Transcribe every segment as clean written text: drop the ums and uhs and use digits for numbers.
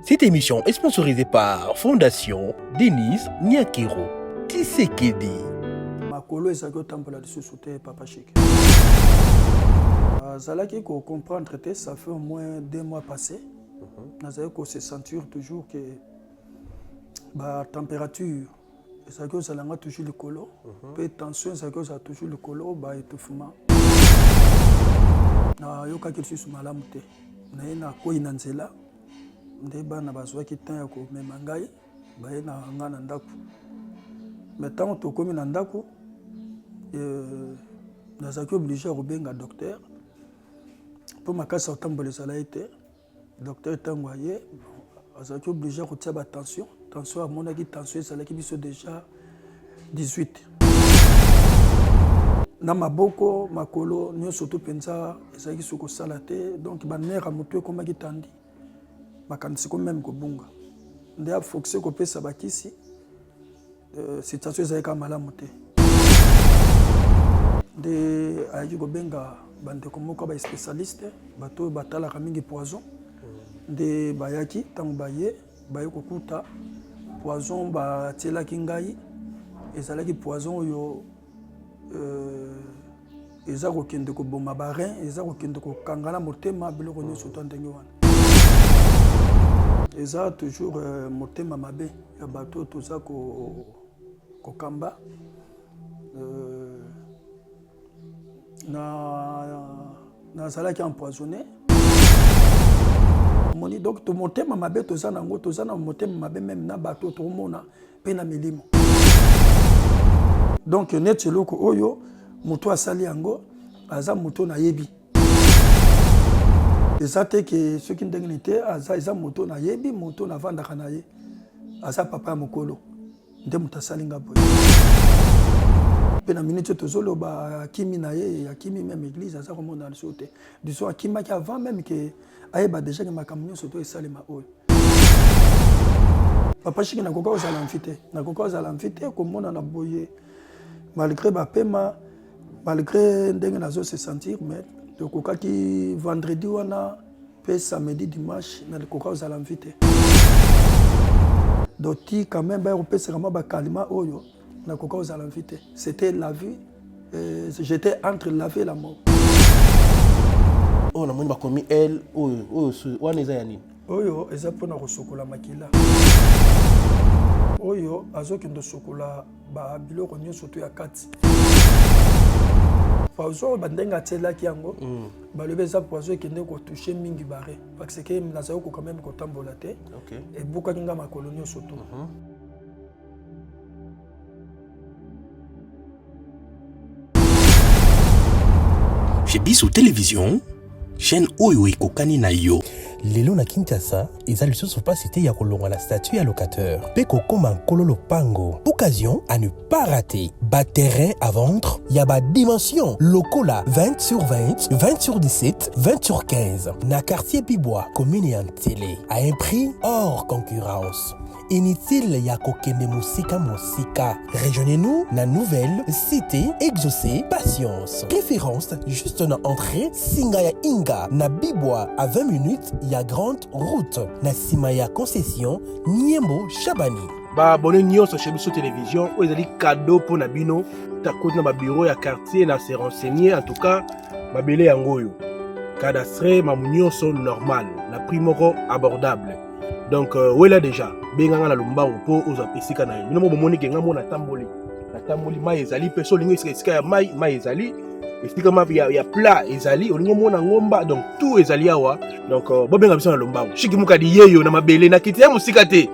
Cette émission est sponsorisée par Fondation Denise Nyakero Tshisekedi. Makolo ezaki otambola lisusu te Papa Chic. Zalaki ko comprendre que ça fait au moins 2 mois passés. Nazali ko se sentir toujours que ba température ezaki ozalanga toujours le colo, pe tension ezaki ozala toujours le colo, ba étouffement. Na yokaki lisusu malamu te. Na ye na koyi na nzela. Nde bana bazwaki temps ya komema ngai baye na nga na ndako. Mais tant tokomi na ndako nazaki obligé kobenga docteur po makasi otambola ezala ete docteur ntango aye azalaki obligé kotia batension tension amonaki tension ezalaki biso déjà 18 na maboko makolo nyonso to mpenza ezalaki so kosala te donc banere ya motu ekomaki tandi makanisi ko même kobunga nde afoxe kopesa bakisi situation ezalaki malamu te nde ayaki kobenga bandeko moko ba spécialiste bato batalaka mingi poison nde bayaki ntango baye kokuta poison batielaki ngai ezalaki poison oyo eza kokende koboma barein eza kokende kokangana motema biloko nyonso to ndenge wana eza toujours motema mabe ya bato toza kokamba nazalaki empoisonné moni donc to motema mabe toza nango toza na motema mabe même na bato tokomona mpe na milimo donc neti eloko oyo moto asali yango aza moto nayebi eza te ke soki ndenge ni te eza moto nayebi moto navandaka na ye aza papa ya mokolo nde moto asali nga boye mpe na minute tozoloba akimi na ye akimi même église aza komona liso te diso akimaki avant même ke ayeba déjà ke makambo nyonso to esalema oyo Papa Chic nakoka ozala mfi te nakoka ozala mfi te komona na boye malgré bapema malgré ndenge nazo se sentir mais tokokaki vendredi wana pe samedi dimanche nakoka ozala mfi te doti quand même bayopesaka mwa bakalima oyo nakoka ozala mfi te c'était la vie j'étais entre la vie et la mort Oh namoni bakomi elle oyo wana eza ya nini oyo eza mpona kosokola makila oyo azokende sokola babiloko nyonso to ya kati poison bandenge atielaki yango balobi eza poison ekende kotouche mingi bare parce que nazali ko quand même kotambola te ebukaki nga makolo nyonso to chez Biso Télévision chaîne oyo ekokani na yo lelo na Kinshasa eza lisusu mpasi te ya kolongwa na statut ya locateur mpe kokoma nkolo lopango occasion à ne pas rater baterrain à vendre ya badimension lokola 20 sur 20 20 sur 17 20 sur 15 na quartier Bibois commune ya Ntele à un prix hors concurrence. Inutile ya kokende musika. Rejoignez-nous na nouvelle cité exaucée patience. Référence juste na entrée Singaya Inga na Bibois à 20 minutes ya grande route na Simaya concession Niembo Chabani. Abonné nyonso chez Biso Télévision oyo ezali cadeau pour na bino takoti na ba bureau ya quartier na se renseigner en tout cas babele yango oyo cadastre mamunyoso normal na prix moko abordable. Donc wela déjà benganga na lombango po oza pesika na yo bino bomoni ke ngamo na tamboli mai ezali pe so lingo esika ya mai ezali esika ma ya plat ezali olingo mona ngomba donc tout ezali awa donc bobenga biso na lombango Chic mukadi yeyo na mabele na kiti ya musika te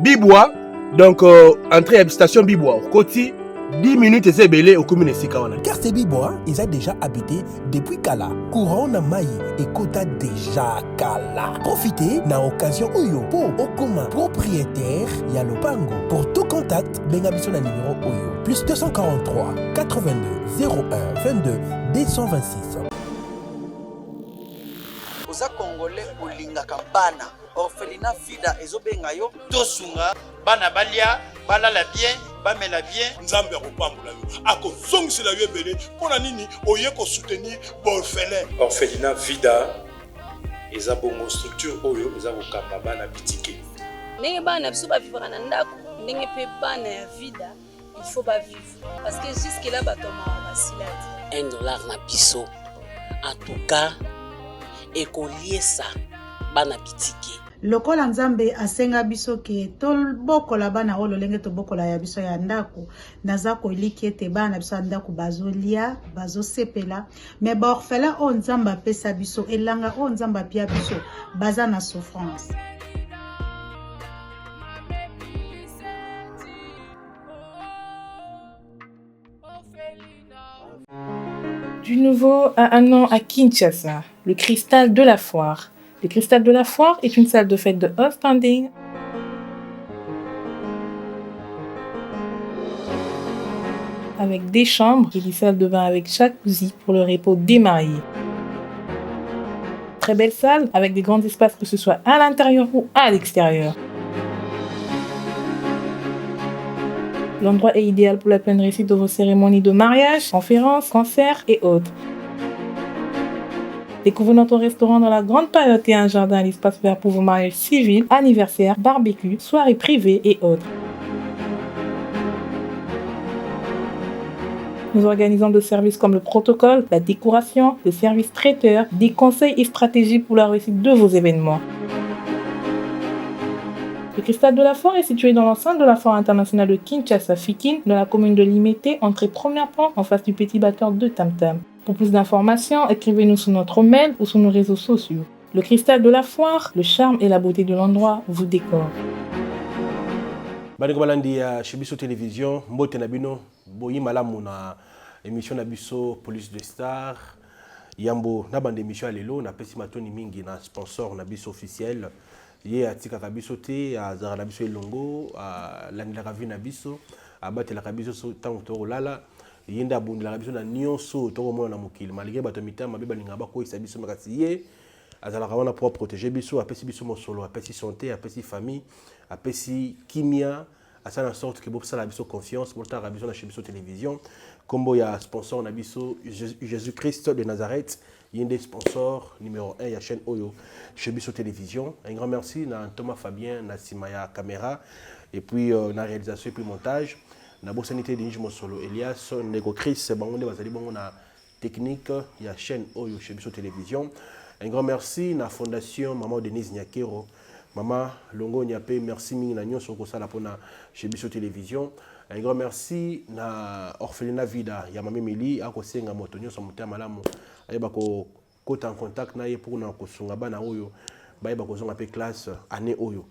Bibois donc entrée à station Bibois koti 10 minutes et belé au commune esika wana. Quartier Bibois, ils ont déjà habité depuis Kala. Courant na Maï et Kota déjà Kala. Profitez na occasion Oyo pour Okuma propriétaire Yalopango. Pour tout contact, bengabiso na numéro Oyo plus 243 82 01 22 226. Oza Congolais olingaka bana orphelinat vida ezobenga yo tosunga bana balia balala bien bamela bien nzambe akopambola yo akozongisela yo ebele mpona nini oye kosoutenir baorphelin. Orphelinat vida eza bongo structure oyo eza kokamba bana bitike ndenge bana biso bavivaka na ndako ndenge mpe bana ya vida il faut bavivre parce que jusque là bato mawa basila te $1 na biso en tout cas ekoliesa bana bitike lokola nzambe asenga biso ke tobokola bana oyo lolenge tobokola ya biso ya ndako naza koliki ete bana biso ya ndako bazolia bazosepela me baorphelin oyo nzambe apesa biso elanga oyo nzambe apia biso baza na souffrance. Du nouveau à un an à Kinshasa, le Cristal de la Foire. Le Cristal de la Foire est une salle de fête de haut standing avec des chambres et des salles de bain avec jacuzzi pour le repos des mariés. Très belle salle avec des grands espaces que ce soit à l'intérieur ou à l'extérieur. L'endroit est idéal pour la pleine réussite de vos cérémonies de mariage, conférences, concerts et autres. Découvrez notre restaurant dans la grande période et un jardin à l'espace vert pour vos mariages civils, anniversaires, barbecues, soirées privées et autres. Nous organisons des services comme le protocole, la décoration, le service traiteur, des conseils et stratégies pour la réussite de vos événements. Le Cristal de la Foire est situé dans l'enceinte de la Foire internationale de Kinshasa-Fikin, dans la commune de Limete, entrée première porte en face du petit batteur de Tam Tam. Pour plus d'informations, écrivez-nous sur notre mail ou sur nos réseaux sociaux. Le Cristal de la Foire, le charme et la beauté de l'endroit vous décorent. Bandeko balandi ya Shibiso Télévision, mbote na bino, boyi malamu na émission na biso Police de Star. Yambo na bande émission lelo na pesi matoni mingi na sponsor na biso officiel. Ye atika kabiso te azara na biso elongo landela kavi na biso abatela kabiso tango to lala yenda bundela kabiso na nyonso to mona na mokili malgré bato mitama be balinga ba ko isa biso makasi ye azala kawana pour protéger biso apesi biso mosolo apesi santé apesi famille apesi kimia asana en sorte que bo sala biso confiance mo ta biso na Shibiso Télévision kombo ya sponsor na biso Jésus-Christ de Nazareth. Il y a des sponsors numéro 1 de la chaîne Oyo Shibiso Télévision. Un grand merci à Thomas Fabien, à Simaya Caméra, et puis la réalisation et puis montage. La bonne sanité de Nijmo Solo Elias, Nego Chris, Bangonde Bazali Bango na technique de la chaîne Oyo Shibiso Télévision. Un grand merci à la fondation Maman Denise Nyakero, Maman Longo Nyapé, merci mille na nyonso ko sala pona Shibiso Télévision. Un grand merci à Orphelinat Vida, Yamame Mili, à Kosenga Motonio, son moteur malamu. Ayeba ko kota en contact na ye pour na ko sunga bana oyo bayeba ko zonga pe classe année oyo.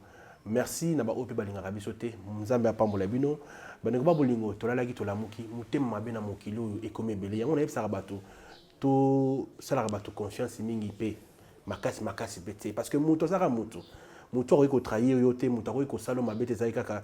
Merci na ba ope balinga biso te nzambe apambola bino baneko ba bolingo tolalaki tolamuki mutema mabe na mokili oyo ekomi ebele yango na yebisa bato to sala bato confiance mingi pe makasi bete parce que muto saka muto akoki kotrahir yo te muto akoki kosala mabe te ezali kaka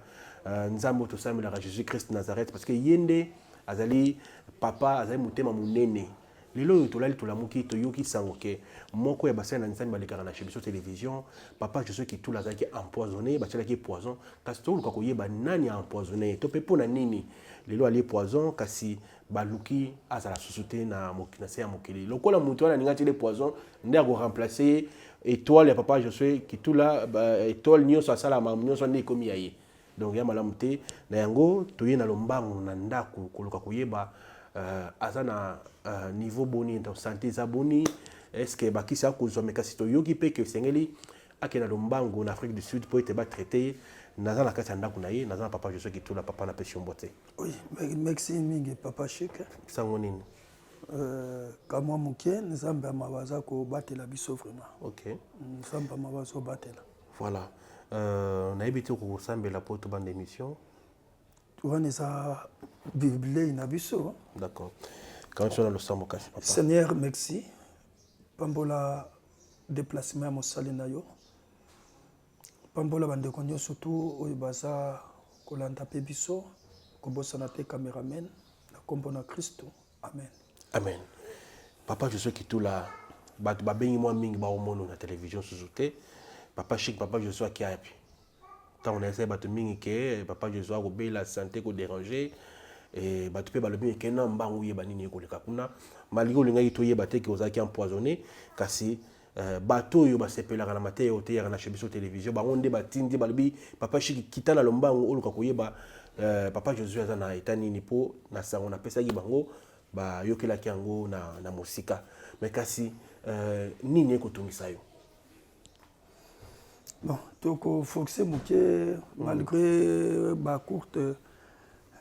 nzambe to samelaka Jésus-Christ Nazareth parce que yende azali papa azali mutema munene. Lelo tolali tolamuki toyoki sango ke moko ya bassin na nzambe balekaka na Shibiso Télévision papa je sais que tout lazaki empoisonné bachelaki poison kasi to luka koyeba nani a empoisonné to pe pona nini lelo ali poison kasi baluki azala susute na mokina se ya mokili lokola mutu wana ninga tile poison nde ko remplacer étoile ya papa je sais que tout là étoile nyonso asala ma nyonso ne komi yaye donc ya malamu te na yango toye na lombango na ndako koluka koyeba azana niveau boni dans santé za boni est-ce que bakisi akozwa mekasi to yoki pe que sengeli akena lombango na Afrique du Sud pour être traité naza na kati ndako na ye naza na papa je sais que tout la papa na pesi mbote. Oui, merci mingi papa Chic. Sango nini kama muke nzambe mabaza ko batela biso vraiment. OK. Nzambe mabaza batela. Voilà. Na ebiti ko sambela poto bande émission. On ça Bible na biso. D'accord. Quand tu as le sambo kasi papa. Seigneur merci. Pambola déplacement à mosali na yo. Pambola bande konyo surtout oyo baza kolanda pe biso ko bosana te cameraman na kombo na Kristo. Amen. Amen. Papa je sais que tout là ba bengi moi mingi ba omono na télévision sous-outé. Papa Chic papa je suis qui a puis. Tant on essaie bato mingi ke papa je suis ko be la santé ko déranger et bato pe balobi ke na mbangu ye banini ko leka kuna malgré olinga ito ye baté ke ozaki empoisonné kasi bato oyo basepelaka na mateya oyo teyaka na chez biso télévision bango nde batindi balobi papa Chiki kita na lombango oluka koyeba papa Josué aza na eta nini mpo na sango napesaki bango bayokelaki yango na mosika mais kasi nini ekotungisa yo? Bon, tokofoxe moke malgré bacourte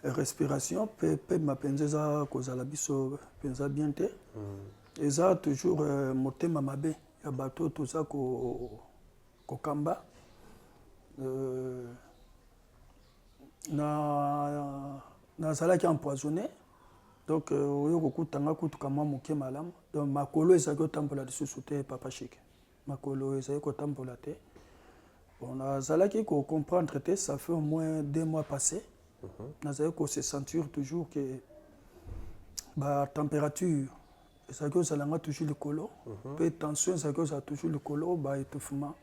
respiration mpe mapenza eza kozala biso mpenza bien te eza toujours motema mabe ya bato toza kokamba nazalaki empoisonné donc oyo kokutanga kutuka mwa moke malamu donc makolo ezalaki kotambola lisusu te papa Chiki makolo ezalaki kotambola te bon nazalaki comprendre te ça fait au moins 2 mois passés nazalaki se sentir toujours que température ezalaki ozalanga toujours likolo mpe tension ezalaki ozala toujours likolo étouffement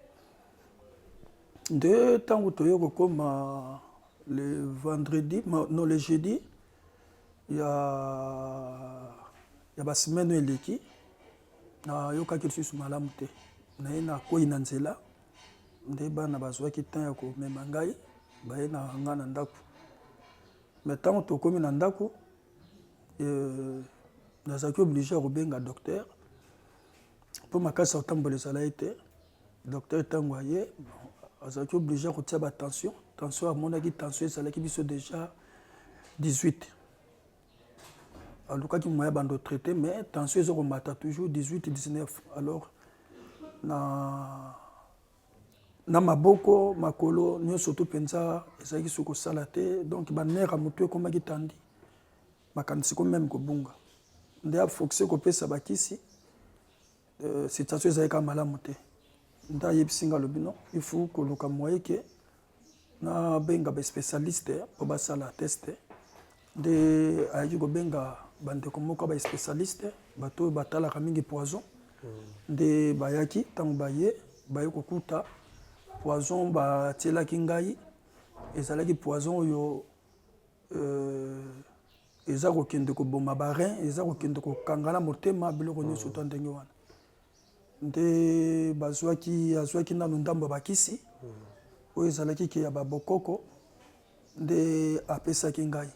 nde ntango toye kokoma le vendredi non le jeudi ya basemaine oyo eleki nayokaki lisusu malamu te naye nakoyi na nzela nde bana bazwaki temps ya komema ngai baye na nga na ndako mais ntango tokomi na ndako nazalaki obligé ya kobenga docteur mpo makasi ya kotambola ezalaki te docteur ntango aye azalaki obligé ya kotia batension tension amonaki tension ezalaki biso déjà 18 alukaki moya bando traité mais tension eza komata toujours 18 19 alors na maboko makolo nyonso to mpenza ezalaki so kosala te donc banere ya motu ekomaki tandi makanisi ko meme kobunga nde afoxe kopesa bakisi situation ezalaki malamu te nde ayebisinga alobi non il faut koluka moye ke nabenga baspécialiste mpo basala teste nde ayaki kobenga bandeko moko baspécialiste bato oyo batalaka mingi poison nde bayaki ntango baye kokuta poison batielaki ngai ezalaki poison oyo eza kokende koboma barein eza kokende kokangana motema biloko nyonso to ndenge wana nde azwaki nano ndambo bakisi oyo ezalaki ke ya babokoko nde apesaki ngai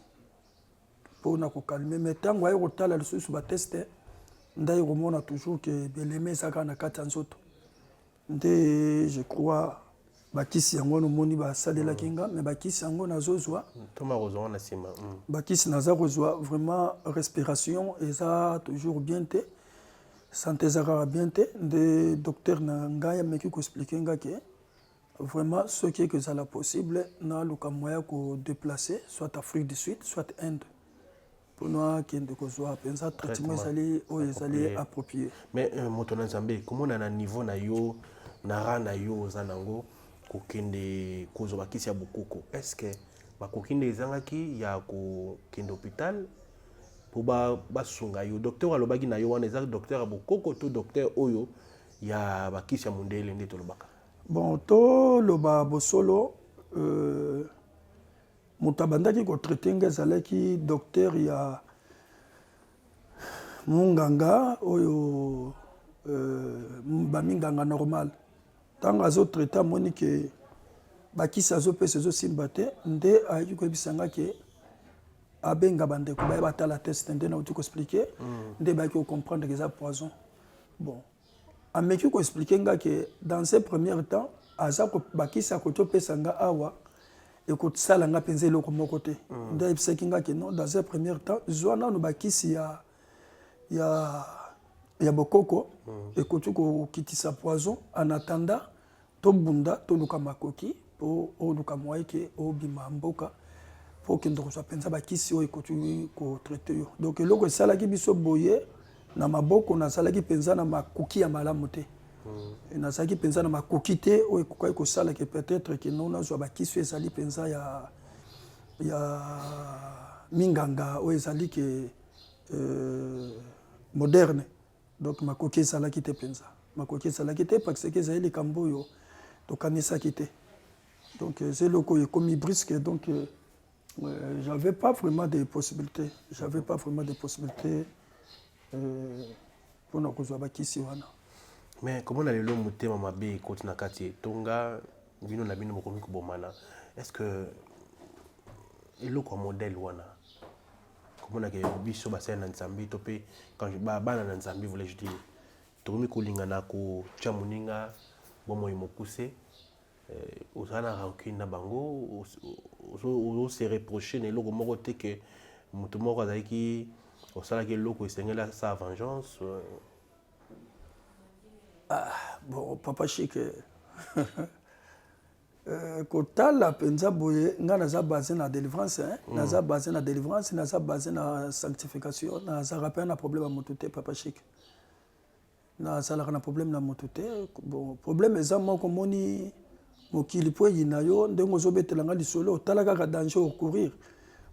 mpona kokalme me ntango aye kotala lisusu bateste ndaye komona toujours ke beleme ezaka na kati ya nzoto nde je crois bakisi yango nomoni basalelaki nga me bakisi yango nazozwa bakisi naza kozwa vraiment respiration eza toujours bien te santé ezakaka bien te nde docteur na ngai ameki koexplike nga ke vraiment soki ekozala possible naluka moya kodéplace soit Afrique du Sud soit Inde mpona akende kozwa mpenza traitement ezali oyo ezali approprié mais moto na nzambe komona na niveau na yo na ra na yo oza nango kokende kozwa bakisi ya bokoko est-ce que bakoki nde ezangaki ya kokende hôpital mpo basunga yo docteur alobaki na yo wana eza docteur ya bokoko to docteur oyo ya bakisi ya mondele nde tolobaka? Bon toloba bosolo moto abandaki kotraite nga ezalaki docteur ya munganga oyo baminganga normal ntango azotraite amoni ke bakisi azopesa ezosimba te nde ayaki koyebisanga ke abenga bandeko baye batala teste nde nauti koexplike nde bayaki kocomprendre ke eza poison bon ameki koexplike nga ke dans ces premiers temps aza bakisi akoti opesa nga awa ekosala nga mpenza eloko moko te nde ayebisaki nga ke non dans ces premiers temps zwa nano bakisi ya bokoko ekoti kokitisa poison en attendant tobunda toluka makoki mpo oluka moye ke obima mboka mpo okende kozwa mpenza bakisi oyo ekoti kotraite yo donc eloko esalaki biso boye na maboko nazalaki mpenza na makoki ya malamu te nazalaki mpenza na makoki te oyo ekokaki kosala ke peut-être ke non nazwa bakisi oyo ezali mpenza ya minganga oyo ezali ke moderne donc makoki ezalaki te mpenza makoki ezalaki te parce que ezali likambo oyo tokanisaki te donc c'est eloko oyo ekomi brisque donc j'avais pas vraiment de possibilités mpona kozwa bakisi wana Mais comment on a le motema mabe côté na kati tonga bino na bino bokomi ko bomana. Est-ce que ilo kwa modèle wana comment on a que biso ba na nzambi topé quand je ba bana na nzambi voulais-je dire tokomi ko lingana ko chamuninga bomo imokuse osana rancune na bango o se reprocher ne loko moko te que mutu moko azaki osala ke loko esengela sa vengeance. Bon, papa chic, kotala penza boye nga naza basé na délivrance, naza basé na délivrance, naza basé na sanctification, naza rappelé na problème à mototé, papa chic. Naza na problème na mototé, bon problème eza moko moni mokili po yina yo ndengo zobetelanga lisolo tala kaka danger au courir.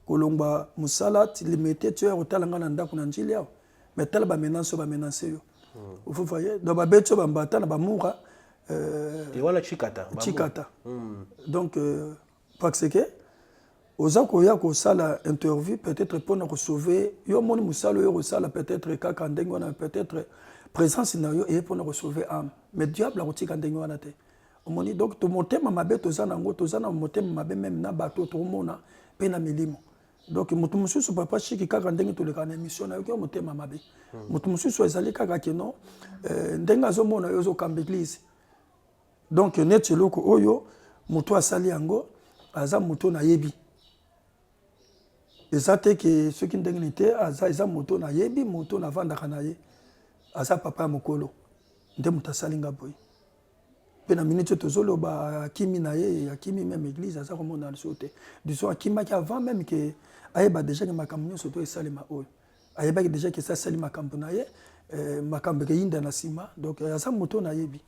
Kolomba musala limité tu es otalanga na ndako na njili yao. Mais tala ba menace yo. Vous voyez, dans ma bête, moura. Chikata. Donc, parce que, aux akoya ko sala interview, peut-être pour nous sauver, yo mon musalo yo sala peut-être kakandengo na peut-être présence na yo et pour nous sauver âme. Mais diable la chikandengo na te. Omoni donc to motema mabe tozana ngo tozana motema mabe même na bato to mona pe na milimo. Donc mutu mususu papa chiki kaka ndenge to le kana émission na yo motema mabe. Mutu mususu ezali kaka keno ndenga zo mona yo zo kamba église. Donc net loko oyo mutu asali yango aza mutu na yebi. Ezate ke ce qui ndenge nité aza mutu na yebi mutu na vanda kana ye. Aza papa mokolo. Nde mutu asali ngaboy. Pena minute tozolo ba kimi na ye akimi même église aza comme dans le sauté. Disons akima qui avant même que ayeba déjà que makambo soto esalema oyo. Ayeba déjà que ça sali makambo na ye makambo ke yinda na sima donc aza moto na yebi.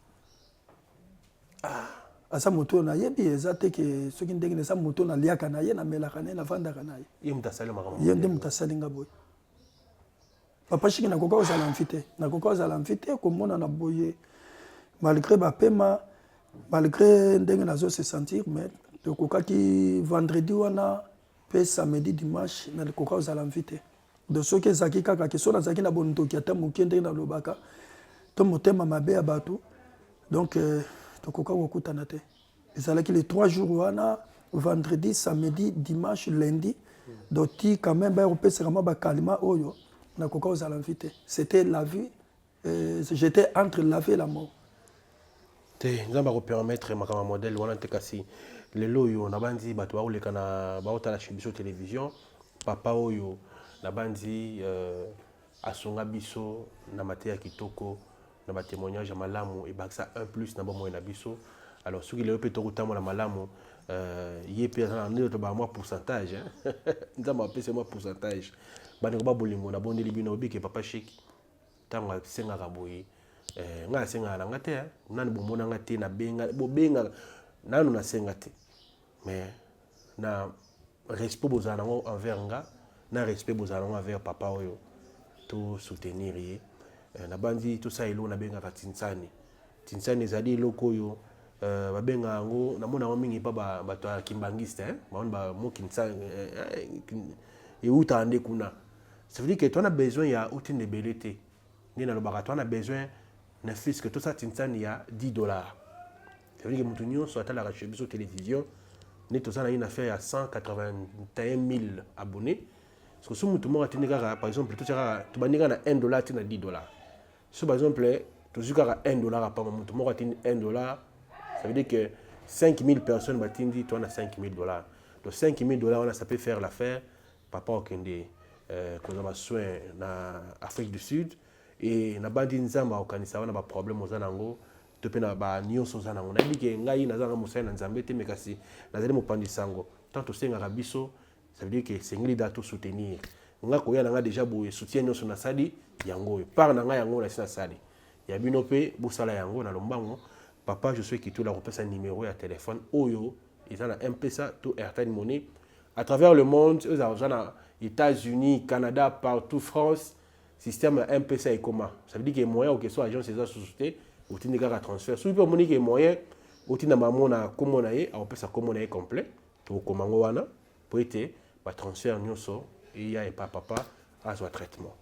Asa moto na yebi ezate ke soki ndenge na sa moto na liaka na ye na melaka na vanda kana ye. Ye mutasali makambo. Ye ndem mutasali ngaboy. Papa chiki na koka ozala amfité. Na koka ozala amfité komona na boye. Malgré ma paiement, malgré ndenge nazo se sentir, mais le coca qui vendredi wana, pe samedi dimanche, mais le coca aux invité. De ceux qui zaki kaka qui sont na zaki na bonito qui attend mon kende na lobaka, to motema mabe abatu. Donc le coca okuta na te. Ils allaient que les 3 jours wana, vendredi, samedi, dimanche, lundi, donc quand même ba européen c'est vraiment ba kalima oyo, na coca aux invité. C'était la vie, j'étais entre la vie et la mort. Nous allons permettre à modèle wana tekasi lelo yo na bandi bato ba oleka na ba otala chibiso télévision papa oyo na bandi asonga biso na mateya kitoko na ba témoignage malamu et baksa 1+ na bomo na biso alors ce qui le peut to la malamu yé na ndoto ba moi pourcentage nzamba pese moi pourcentage ba ne ba bolingo na bondeli bino bike papa chic tanga senga kaboyi nga senga na ngate nani bomona ngate na benga bobenga nanu na senga te mais na respect bozana envers nga na respect bozana envers papa oyo to soutenir ye na bandi to sa elo na benga ka tinsani ezali loko yo babenga ngo na mona mingi pa bato kimbangiste ba mo kinsa et uta ande kuna ça veut dire que tu as besoin ya outil de belleté ni na lobaka tu as besoin na fils que tout ça tinsani ya $10. Ça veut dire que mutunyo soit à la recherche sur télévision ni tout ça na une affaire à 181 000 abonnés parce que si mutumo atini kaka par exemple tout ça tu bandika na $1 tina $10. Si par exemple tu zukaka $1 par mutumo atini $1, ça veut dire que 5000 personnes batindi toi na $5000. Donc $5000 ça peut faire l'affaire papa okende qu'on a soin na Afrique du Sud et na bandi nzamba okanisa wana ba problème ozanango to pe na ba nyonso ozanango na bike ngai nazanga musana nzambe te mekasi nazali mopandisango tant to senga rabiso ça veut dire que sengli dato soutenir nga ko yana nga déjà boye soutien nyonso na sali yango par na nga yango na sina sali ya bino pe busala yango na lombango papa je suis qui tout la repesa numéro ya téléphone oyo izana M-Pesa to Airtel Money à travers le monde aux États-Unis, Canada, partout, France. Système M-Pesa et comment. Ça veut dire qu'il y a moyen ou que soit agence de société ou qu'il y a un transfert. Si vous avez un moyen, ou qu'il y a un moyen comment on peut ça comment complet pour comment on a pour être un transfert et il y a pas papa à ce traitement.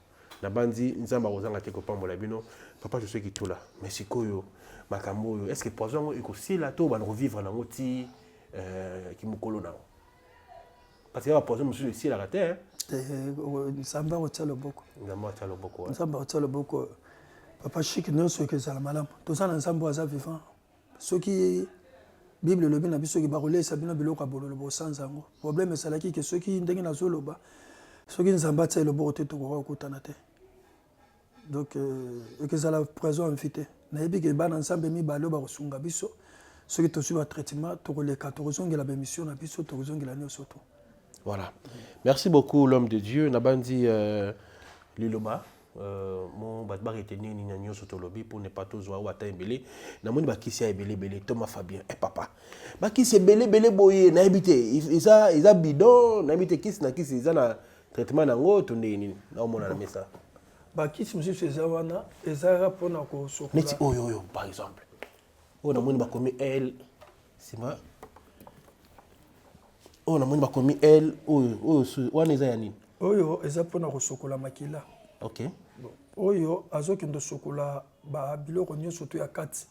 Na bandi nzamba ozanga te ko pambola bino Papa, je sais qui tout là. Mais c'est quoi, Makambo, est-ce que poison est aussi là, tout va revivre dans l'outil qui me colle là? Parce qu'il y a un poison, monsieur, ici, la terre. Nsamba otala boko. Nsamba otala boko. Papa Chic, nous, ceux qui sont malades. Tout ça, Nsamba est vivant. Ceux qui. Bible le bien ceux qui barolé sabina biloko abolo le sans ango. Problème c'est là que ceux qui ndenge na zoloba. Ceux qui Nsamba tsa le bote to ko kutana te. Donc que ça la prison invité. Na yebi ke bana ensemble mi balo ba kosunga biso. Ceux qui to suivre traitement to les 14 la mission na biso to la nyosoto. Voilà. Merci beaucoup, l'homme de Dieu. Nabandi Liloba. Mon batbar était né ni sur lobby pour ne pas tous voir ou atteindre belé. Namoni bakisi a belé Thomas Fabien. Eh papa. Bakisi belé boye na habité. Ils a bidon na habité kisi na kisi ils na traitement nango tonde ni na omona na mesa. Bakisi monsieur Cezawana ezara pona ko sokola. Neti oyo par exemple. O namoni bakomi elle c'est ma. Oh, namoni bakomi elle oyo wana eza ya nini? Oyo eza pona ko sokola makila. OK. Oyo azoki ndo sokola ba biloko nyonso to ya kati.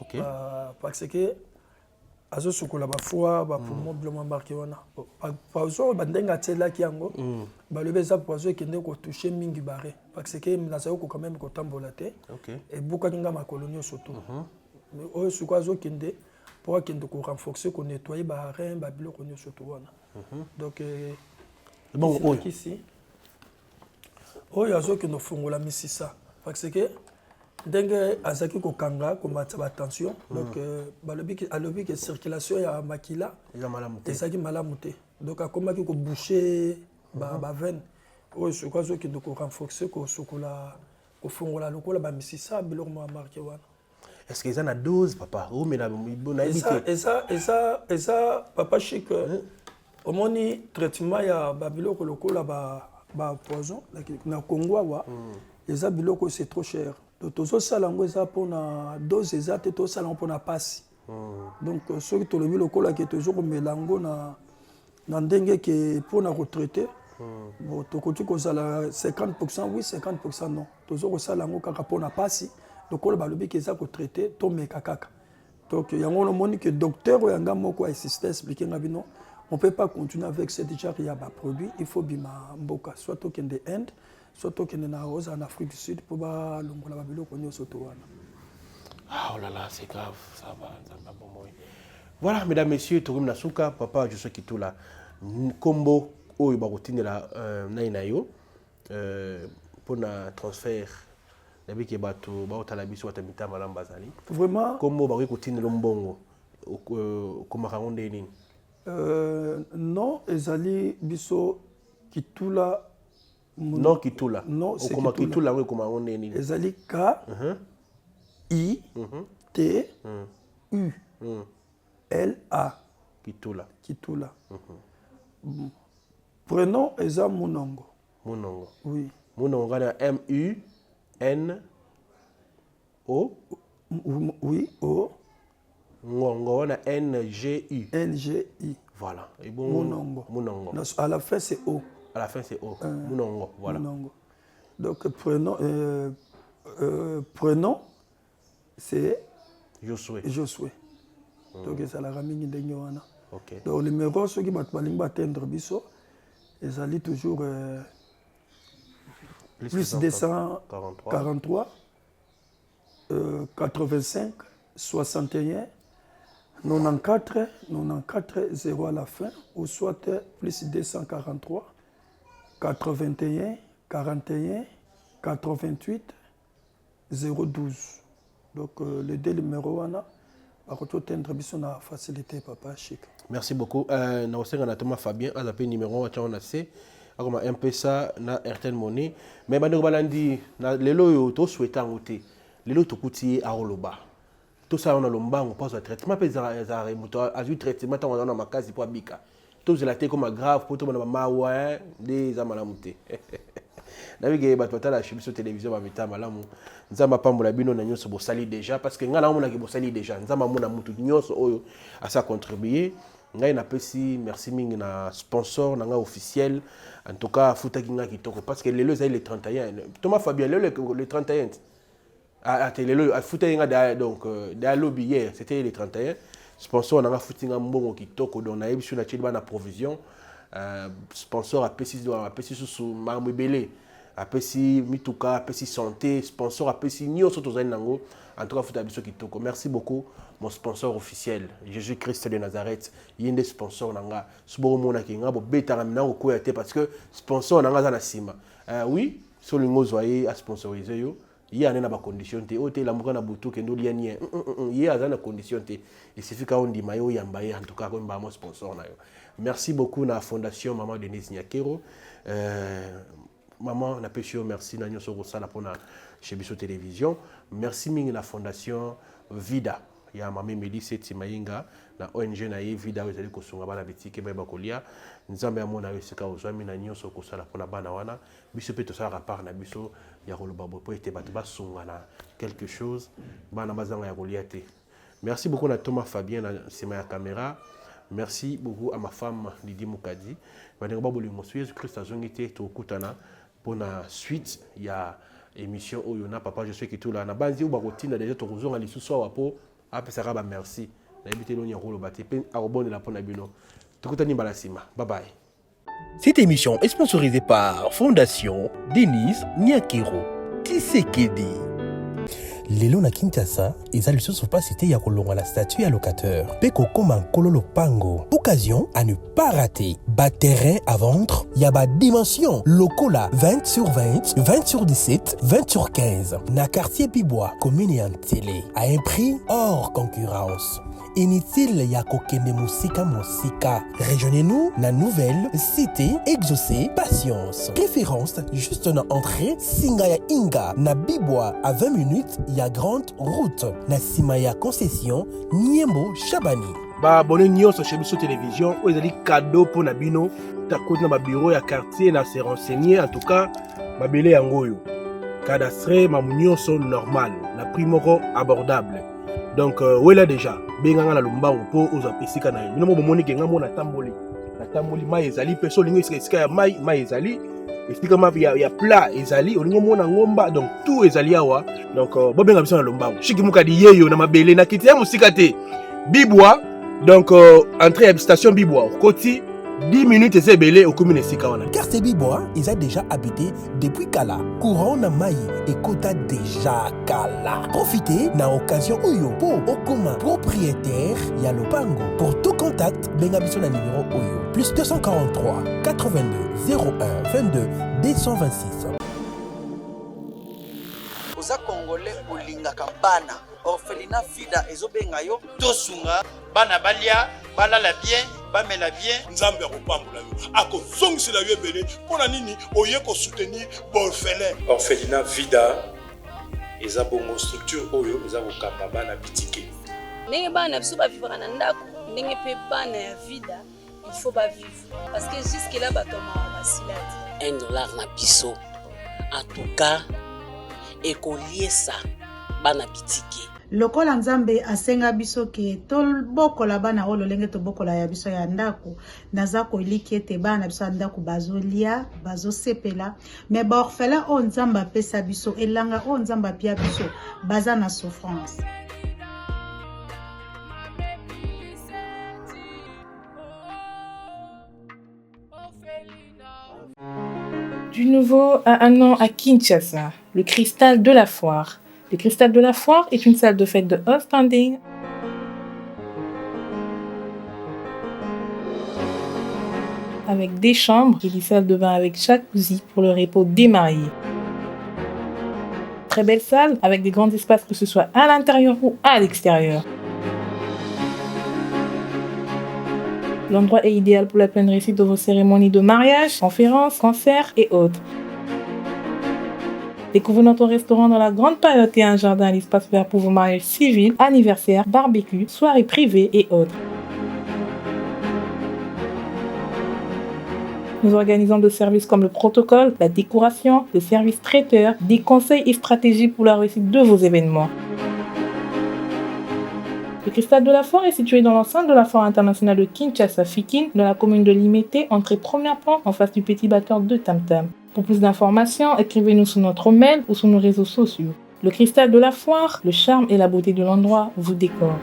OK. Parce que azo sokola ba foie ba poumon biloma marqué wana. Par exemple bandenga tela ki yango. Ba lebe za pozo ki ndeko toucher mingi bare parce que nazo ko quand même ko tambola te. OK. Et buka ninga makolo nyonso to. Mais oyo suko azoki nde pour qu'il ne renforcer, qu'on nettoie les reins, les biloko qu'on surtout wana. Donc bon ici, il y a ceux qui nous font la misisa parce que dengue azaki ko kanga ko mataba attention. Donc alobi que circulation ya makila ezaki malamuté. Donc akomaki ko boucher ba veine. Oyo ce quoi ceux qui nous renforcer ko sokola ko fongola lokola ba misisa biloko ma marqué wana. Est-ce qu'ils ont une dose, papa? Oh, mais et ça, papa Chic, au moins, traitement, il y a biloko lokola ba poison, na Congo, et ça, biloko, c'est trop cher. Donc, tout ça, c'est pour la dose, et ça, tout ça, pour la passe. Donc, ceux qui ont le lokola, qui est toujours mélango, na dengue, qui est pour la retraité, bon, tu as 50%, oui, 50% non. Toujours ça, pour la passe. Donc, on va le traiter, tout le kaka. Donc, il y a un que docteur ou un moko assisté expliquer non, on peut pas continuer avec cette genre de produit, il faut bima mboka, soit au Kenya Inde, soit au Kenya en Afrique du Sud pour ba longola ba biloko nyoso to wana. Oh là là, c'est grave, ça va bon moi. Voilà, mesdames, messieurs, Torim Nasuka, papa, je sais qui tout là. Combo oyo ba rotine la nainayo pour na transfert. Vraiment non, ezali biso kitula non kitula non c'est kitula oui comment on est ni ezali K I T U L A kitula prénom eza Munongo oui Munongo na M U N O oui O Ngongo na N G I voilà et bon Munongo à la fin c'est O Munongo voilà Munongo. Donc prénom c'est Josué donc ça la ramini ndenge wana donc le numéro ceux qui balingi batendre biso ezali toujours plus 243 85 61 94 0 à la fin ou soit plus 243 81 41 88 012 donc les deux numéros wana bakototendre biso na facilité papa Chic. Merci beaucoup na osenga na Thomas Fabien azapé numéro acha on a C comme un peu ça na Airtel Money mais bando balandi na lelo yo to souhaita ngote lelo to kuti a oloba tout ça on a lombango pose traitement pe za remoto a eu traitement ta on a makazi pour bika tout cela té comme grave pour tout na mawa des amalamuté navige batota la chibi sur télévision ba mita malamu nzamba pambola bino na nyoso bo sali déjà parce que ngana mona ki bo sali déjà nzamba mona mutu nyoso oyo a ça contribuer ngai na pesi merci mingi na sponsor na nga officiel en tout cas futa kinga kitoko parce que lelo za le 31 Thomas Fabien le 31 Télé, à foutre donc dans lobby hier, c'était le 31. Sponsor on a foutu un bon qui toque on a eu sur la télé na provision. Sponsor a pessi sous Marmibele, a pessi Mituka, a pessi santé, sponsor a pessi nyo soto zanango. En tout cas foutu biso qui toque. Merci beaucoup mon sponsor officiel Jésus-Christ de Nazareth. Yende sponsor nanga. Subo mona ki ngabo beta ramina ko koyate parce que sponsor nanga za na sima. Oui, sur le ngo zoyer à sponsoriser yo. Il y a une condition te ote la mukana butu kendo lianie il y a une condition te il suffit qu'on dit mayo yambaye en tout cas comme mon sponsor na yo. Merci beaucoup na fondation maman Denise Nyakero maman na pesio merci na nyoso ko sala pona chez biso télévision merci mingi na fondation Vida ya mama Melise Timayinga na ONG na ye Vida ezali ko sunga bana bitike ba kolia nzambe amona yo sika ozwami na nyoso ko sala pona bana wana biso pe to sala rapport na biso ya kolobabo po ete bato basunga na quelque chose bana bazanga ya kolia te. Merci beaucoup na Thomas Fabien na sima ya caméra. Merci beaucoup à ma femme Lydie Moukadi. Bandenga babolingo Jésus Christ azongi te to kutana pona suite ya émission oyo na papa je sais que tout là na banzi ou bakotina déjà to kozonga lisusu wapo apesaka ba merci na ebité lo nyakolo bate pe arobone la pona bino. Tukutani balasima. Bye bye. Cette émission est sponsorisée par Fondation Denise Nyakero Tshisekedi. Lelo na Kinshasa, eza lisusu pas cité ya kolonga la statue ya locateur. Peko koma kololo pango. Occasion à ne pas rater. Bas terrain à vendre, ya ba dimension. Lokola 20 sur 20, 20 sur 17, 20 sur 15. Na quartier Bibois, commune et télé. À un prix hors concurrence. Inutile ya kokende musika. Rejoignez-nous na nouvelle cité exaucée patience. Préférence juste na entrée Singaya Inga na Bibois à 20 minutes ya grande route na Simaya concession Niembo Chabani. Ba bonne nyonso chez biso télévision o ezali cadeau pour na bino ta côté na ba bureau ya quartier na se renseigner en tout cas babele yangoyo. Cadastre mamunyoso normal na prix moko abordable. Donc wela déjà benganga na lombango po oza pesika na yo. Bino mo bomoni ke ngamo na tamboli mai ezali pe so lingo esika ya mai ezali explique ma ya plat ezali olingo mona ngomba donc tout ezali awa donc bobenga biso na lombango shiki mukadi yeyo na mabele na kiti ya musika te Bibois donc entrée à station Bibois koti 10 minutes et c'est belé au commune esika wana. Quartier Bibois, ils ont déjà habité depuis Kala. Courant na Maï et Kota déjà Kala. Profitez na occasion Oyo pour Okuma propriétaire Yalopango. Pour tout contact, bengabiso na numéro Oyo plus 243 82 01 22 226. Oza Congolais olingaka bana orphelinat Vida ezobenga yo tosunga bana balia balala bien bamela bien nzambe akopambola yo akozongisela yo ebele mpona nini oye kosoutenir baorphelin. Orphelinat Vida eza bongo structure oyo eza kokamba bana bitike ndenge bana biso bavivaka na ndako ndenge mpe bana ya Vida il faut bavivre parce que jusque là batoma basila te $1 na biso en tout cas ekoliesa bana bitike. Lokola nzambe asenga biso ke tobokola bana oyo lolenge tobokola ya biso ya ndako naza koliki ete bana biso ya ndako bazolia bazosepela me baorphelin oyo nzambe apesa biso elanga oyo nzambe apia biso baza na souffrance. Du nouveau à un an à Kinshasa, le Cristal de la Foire. Le Cristal de la Foire est une salle de fête de haut standing avec des chambres et des salles de bain avec jacuzzi pour le repos des mariés. Très belle salle avec des grands espaces que ce soit à l'intérieur ou à l'extérieur. L'endroit est idéal pour la pleine réussite de vos cérémonies de mariage, conférences, concerts et autres. Découvrez notre restaurant dans la grande période et un jardin à l'espace vert pour vos mariages civils, anniversaires, barbecues, soirées privées et autres. Nous organisons des services comme le protocole, la décoration, le service traiteur, des conseils et stratégies pour la réussite de vos événements. Le Cristal de la Foire est situé dans l'enceinte de la Foire internationale de Kinshasa Fikin, dans la commune de Limete, entrée premier plan en face du petit batteur de Tam Tam. Pour plus d'informations, écrivez-nous sur notre mail ou sur nos réseaux sociaux. Le cristal de la foire, le charme et la beauté de l'endroit vous décorent.